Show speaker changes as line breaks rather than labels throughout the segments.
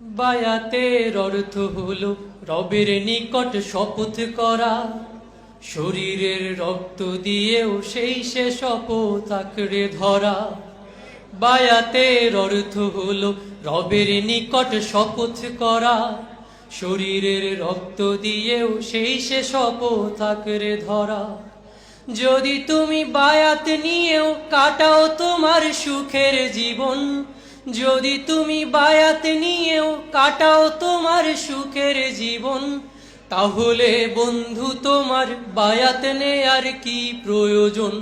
বায়াতের অর্থ হলো রবের নিকট শপথ করা, শরীরের রক্ত দিয়েও সেই সে শপথ আঁকড়ে ধরা। বায়াতের অর্থ হলো রবের নিকট শপথ করা, শরীরের রক্ত দিয়েও সেই সে শপথ আঁকড়ে ধরা। যদি তুমি বায়াত নিয়েও কাটাও তোমার সুখের জীবন, যদি তুমি বায়াত নিয়েও কাটাও তোমার সুখের জীবন, তাহলে বন্ধু তোমার বায়াত নেয়ার কি প্রয়োজন?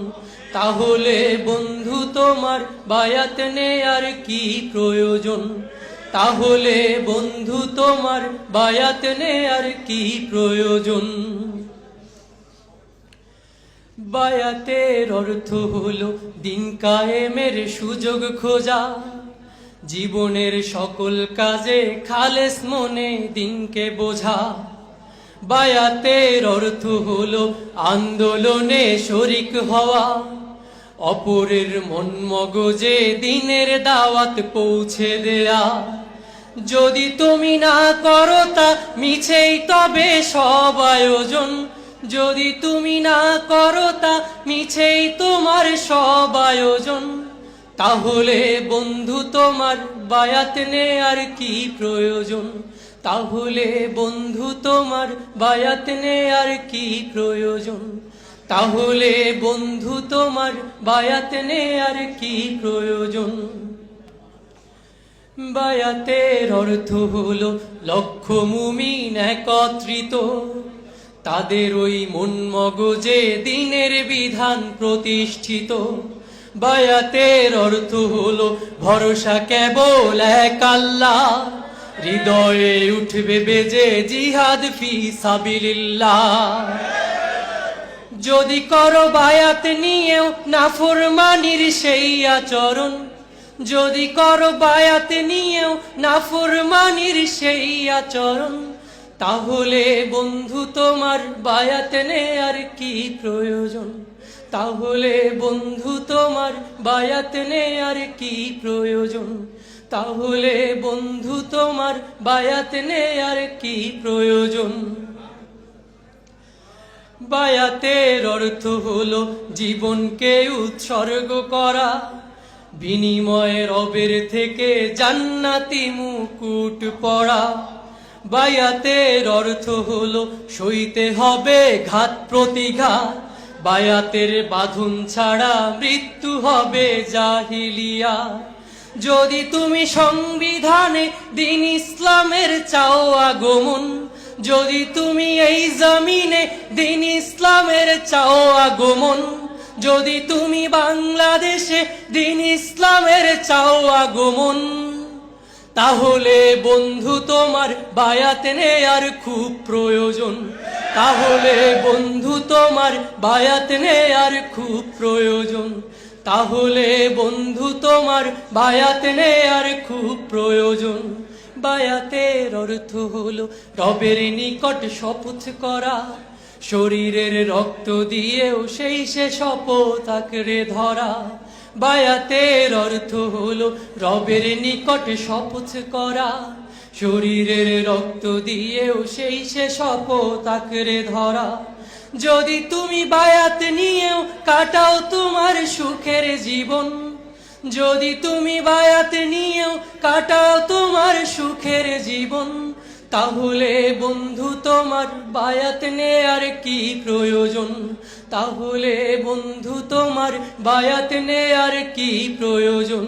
তাহলে বন্ধু তোমার বায়াত নেয়ার কি প্রয়োজন? তাহলে বন্ধু তোমার বায়াত নেয়ার কি প্রয়োজন? বায়াতের অর্থ হলো দিন কায়েমের সুযোগ খোঁজা, জীবনের সকল কাজে খালেস মনে দিনকে বোঝা। বায়াতের অর্থ হলো আন্দোলনে শরিক হওয়া, অপরের মন মগজে দিনের দাওয়াত পৌঁছে দেয়া। যদি তুমি না করো তা মিছেই তবে সব আয়োজন, যদি তুমি না করো তা মিছেই তোমার সব আয়োজন। তাহলে বন্ধু তোমার বায়াত নেয়ার কি প্রয়োজন? তাহলে বন্ধু তোমার বায়াত নেয়ার কি প্রয়োজন? তাহলে বন্ধু তোমার বায়াত নেয়ার কি প্রয়োজন? বায়াতের অর্থ হলো লক্ষ মুমিন একত্রিত, তাদের ওই মন মগজে দিনের বিধান প্রতিষ্ঠিত। বায়াতের অর্থ হলো ভরসা কেবল এক আল্লাহ, হৃদয়ে উঠবে বেজে জিহাদ ফি সাবিলিল্লাহ। যদি করো বায়াত নিয়েও নাফরমানির সেই আচরণ, যদি করো বায়াত নিয়েও নাফরমানির সেই আচরণ, তাহলে বন্ধু তোমার বায়াত নেয়ার কি প্রয়োজন? তাহলে বন্ধু তোমার বায়াত নেয়ার কি প্রয়োজন? তাহলে বন্ধু তোমার বায়াত নেয়ার কি প্রয়োজন? বায়াতের অর্থ হলো জীবনকে উৎসর্গ করা, বিনিময়ে রবের থেকে জান্নাতি মুকুট পরা। বায়াতের অর্থ হলো সইতে হবে ঘাত প্রতিঘাত, বায়াতের বাঁধন ছাড়া মৃত্যু হবে জাহিলিয়া। যদি তুমি সংবিধানে দিন ইসলামের চাও আগমন, যদি তুমি এই জমিনে দিন ইসলামের চাও আগমন, যদি তুমি বাংলাদেশে দিন ইসলামের চাও আগমন, তাহলে বন্ধু তোমার বায়াত নেয়ার খুব প্রয়োজন। তাহলে বন্ধু তোমার বায়াত নেয়ার খুব প্রয়োজন। তাহলে বন্ধু তোমার বায়াত নেয়ার খুব প্রয়োজন। বায়াতের অর্থ হলো রবের নিকট শপথ করা, শরীরের রক্ত দিয়েও সেই সে শপথ আঁকড়ে ধরা। বায়াতের অর্থ হলো রবের নিকট শপথ করা, শরীরের রক্ত দিয়েও সেই সে শপথ আঁকড়ে ধরা। যদি তুমি বায়াত নিয়েও কাটাও তোমার সুখের জীবন, যদি তুমি বায়াত নিয়েও কাটাও তোমার সুখের জীবন, তাহলে বন্ধু তোমার বায়াত নেয়ার কি প্রয়োজন? তাহলে বন্ধু তোমার বায়াত নেয়ার কি প্রয়োজন?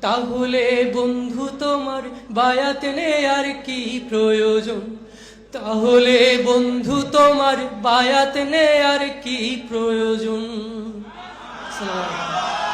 তাহলে বন্ধু তোমার বায়াত নেয়ার কি প্রয়োজন? তাহলে বন্ধু তোমার বায়াত নেয়ার কি প্রয়োজন? আসসালামু আলাইকুম।